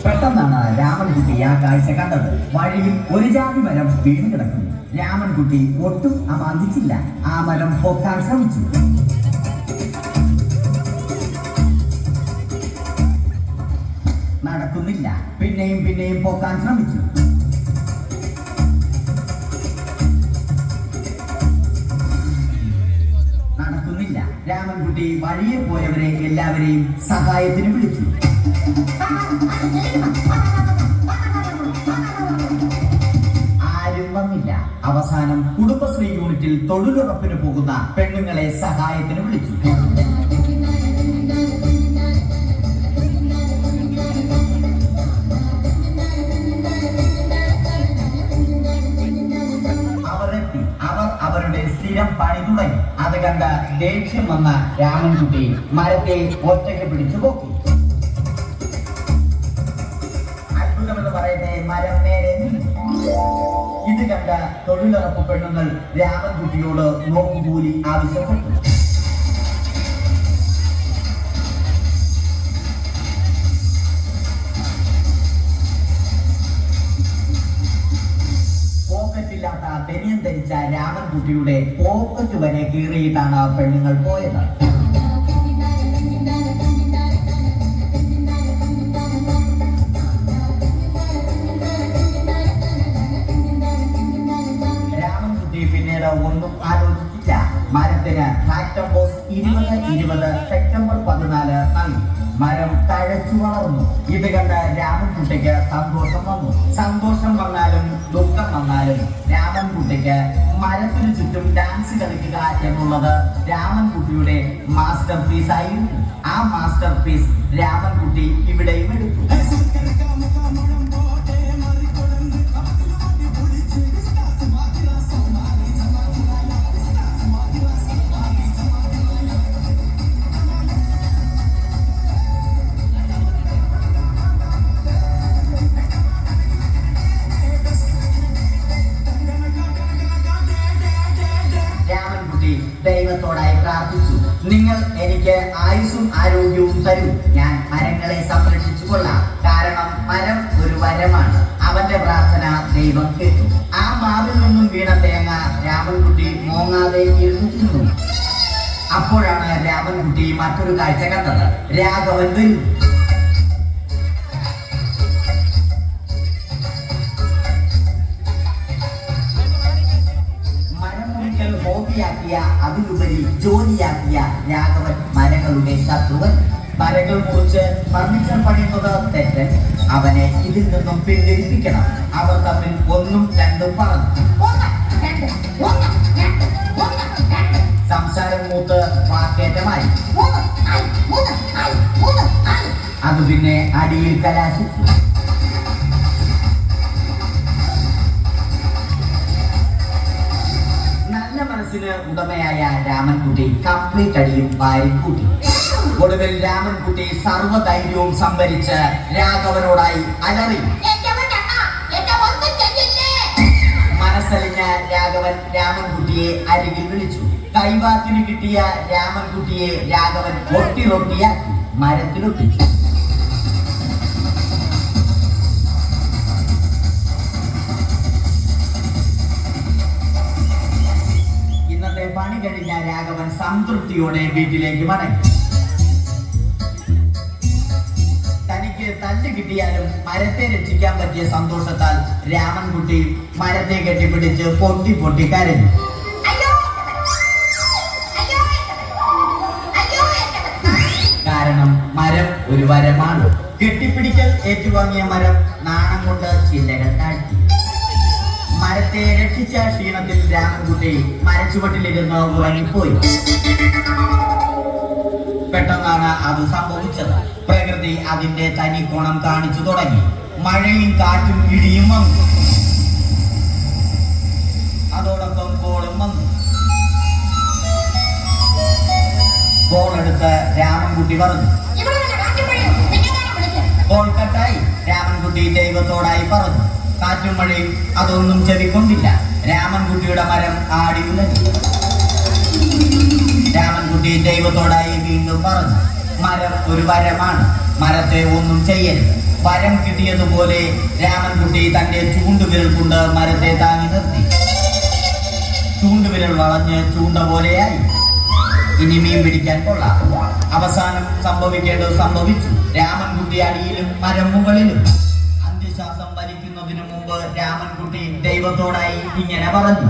പെട്ടെന്നാണ് രാമൻകുട്ടി ആ കാഴ്ച കണ്ടത്. വഴിയിൽ ഒരു ജാതി മരം വീണ് കിടക്കുന്നു. രാമൻകുട്ടി ഒട്ടും അമാന്തിച്ചില്ല. ആ മരം പൊക്കാൻ ശ്രമിച്ചു. നടക്കുന്നില്ല. പിന്നെയും പിന്നെയും പൊക്കാൻ ശ്രമിച്ചു. നടക്കുന്നില്ല. രാമൻകുട്ടി വഴിയെ പോയവരെ എല്ലാവരെയും സഹായത്തിന് വിളിച്ചു. ആരും വന്നില്ല. അവസാനം കുടുംബശ്രീ യൂണിറ്റിൽ തൊഴിലുറപ്പിന് പോകുന്ന പെണ്ണുങ്ങളെ സഹായത്തിന് വിളിച്ചു. അവർ അവരുടെ സ്ഥിരം പണി തുടങ്ങി. അത് കണ്ട ദേഷ്യം വന്ന രാമൻകുട്ടി മരത്തെ ഒറ്റയ്ക്ക് പിടിച്ചു പോക്കി. അത്ഭുതമെന്ന് പറയട്ടെ, മരം നേരെ ഇത് കണ്ട തൊഴിലുറപ്പ് പെണ്ണുങ്ങൾ രാമൻകുട്ടിയോട് നോക്കുകൂലി ആവശ്യപ്പെട്ടു. പോക്കറ്റില്ലാത്ത ബനിയൻ ധരിച്ച രാമൻകുട്ടിയുടെ പോക്കറ്റ് വരെ കീറിയിട്ടാണ് പെണ്ണുങ്ങൾ പോയത്. രാമൻകുട്ടി പിന്നീട് ഒന്നും ആലോചിച്ചില്ല. മരത്തിന് ഫാക്ടം പോസ്റ്റ് 2020 സെപ്റ്റംബർ 14 നൽകി. മരം തഴച്ചു വളർന്നു. ഇത് കണ്ട് രാമൻകുട്ടിക്ക് സന്തോഷം വന്നു. സന്തോഷം വന്നാലും ദുഃഖം വന്നാലും രാമൻകുട്ടിക്ക് മരത്തിനു ചുറ്റും ഡാൻസ് കളിക്കുക എന്നുള്ളത് രാമൻകുട്ടിയുടെ മാസ്റ്റർ പീസ് ആയിരുന്നു. ആ മാസ്റ്റർ പീസ് രാമൻകുട്ടി ഇവിടെയും എടുത്തു. ദൈവത്തോടായി പ്രാർത്ഥിച്ചു. നിങ്ങൾ എനിക്ക് ആയുസ്സും ആരോഗ്യവും തരൂ. ഞാൻ മരങ്ങളെ സംരക്ഷിച്ചു കൊള്ളാം. കാരണം മരം ഒരു വരമാണ്. അവന്റെ പ്രാർത്ഥന ദൈവം കേട്ടു. ആ മാവിൽ നിന്നും വീണ തേങ്ങ രാമൻകുട്ടി മോങ്ങാതെ ഇരുന്നു. അപ്പോഴാണ് രാമൻകുട്ടി മറ്റൊരു കാഴ്ച കണ്ടത്. രാഘവൻ വരും. ഹോബിയാക്കിയ, അതിലുപരി ജോലിയാക്കിയ രാഘവൻ മരങ്ങളുടെ ശത്രുവൻ. മരങ്ങൾ മുറിച്ച് ഫർണിച്ചർ പണിയുന്നത് തെറ്റൻ. അവനെ ഇതിൽ നിന്നും പിന്തിരിപ്പിക്കണം. അവർ തമ്മിൽ ഒന്നും രണ്ടും പറഞ്ഞു. സംസാരം മൂത്ത് വാക്കേറ്റമായി. അത് പിന്നെ അടിയിൽ കലാശിച്ചു. മനസ്സിന് ഉടമയായ രാമൻകുട്ടി കംപ്ലീറ്റ് അടിയും വാരിക്കൂട്ടി. ഒടുവിൽ രാമൻകുട്ടി സർവ്വധൈര്യവും സംഭരിച്ച് രാഘവനോടായി അലറി. മനസ്സലിഞ്ഞ രാഘവൻ രാമൻകുട്ടിയെ അരികിൽ വിളിച്ചു. കൈവാക്കിന് കിട്ടിയ രാമൻകുട്ടിയെ രാഘവൻ ഒട്ടിറൊട്ടിയാക്കി മരത്തിലൊട്ടിച്ചു. പണി കഴിഞ്ഞ രാഘവൻ സംതൃപ്തിയോടെ വീട്ടിലേക്ക് മടങ്ങി. തനിക്ക് തല്ല് കിട്ടിയാലും മരത്തെ രക്ഷിക്കാൻ പറ്റിയ സന്തോഷത്താൽ രാമൻകുട്ടി മരത്തെ കെട്ടിപ്പിടിച്ച് പൊട്ടി പൊട്ടി കരഞ്ഞു. കാരണം മരം ഒരു വരമാണ്. കെട്ടിപ്പിടിക്കൽ ഏറ്റുവാങ്ങിയ മരം നാണം കൊണ്ട് ചില്ലകൾ താഴ്ത്തി. മരത്തെ രക്ഷിച്ച ക്ഷീണത്തിൽ രാമൻകുട്ടി മരച്ചുവട്ടിലിരുന്ന് ഉറങ്ങിപ്പോയി. പെട്ടെന്നാണ് അത് സംഭവിച്ചത്. പ്രകൃതി അതിന്റെ തനിക്കോണം കാണിച്ചു തുടങ്ങി. മഴയും കാറ്റും ഇടിയും വന്നു. അതോടൊപ്പം കോളും വന്നു. കോളെടുത്ത് രാമൻകുട്ടി പറഞ്ഞു. കോൾ കട്ടായി. രാമൻകുട്ടി ദൈവത്തോടായി പറഞ്ഞു. കാറ്റും മഴയും അതൊന്നും ചെവിക്കൊണ്ടില്ല. രാമൻകുട്ടിയുടെ മരം ആടി ഉലഞ്ഞു. രാമൻകുട്ടി ദൈവത്തോടായി വീണ്ടും പറഞ്ഞു. മരം ഒരു വരമാണ്. മരത്തെ ഒന്നും ചെയ്യരുത്. വരം കിട്ടിയതുപോലെ രാമൻകുട്ടി തന്റെ ചൂണ്ടുവിരൽ കൊണ്ട് മരത്തെ താങ്ങി നിർത്തി. ചൂണ്ടുവിരൽ വളഞ്ഞ് ചൂണ്ട പോലെയായി. ഇനി മീൻ പിടിക്കാൻ കൊള്ളാം. അവസാനം സംഭവിക്കേണ്ടത് സംഭവിച്ചു. രാമൻകുട്ടി അടിയിലും മരം മുകളിലും. അന്ത്യശ്വാസം വലിക്കുന്നതിനു മുമ്പ് രാമൻകുട്ടി ദൈവത്തോടായി ഇങ്ങനെ പറഞ്ഞു: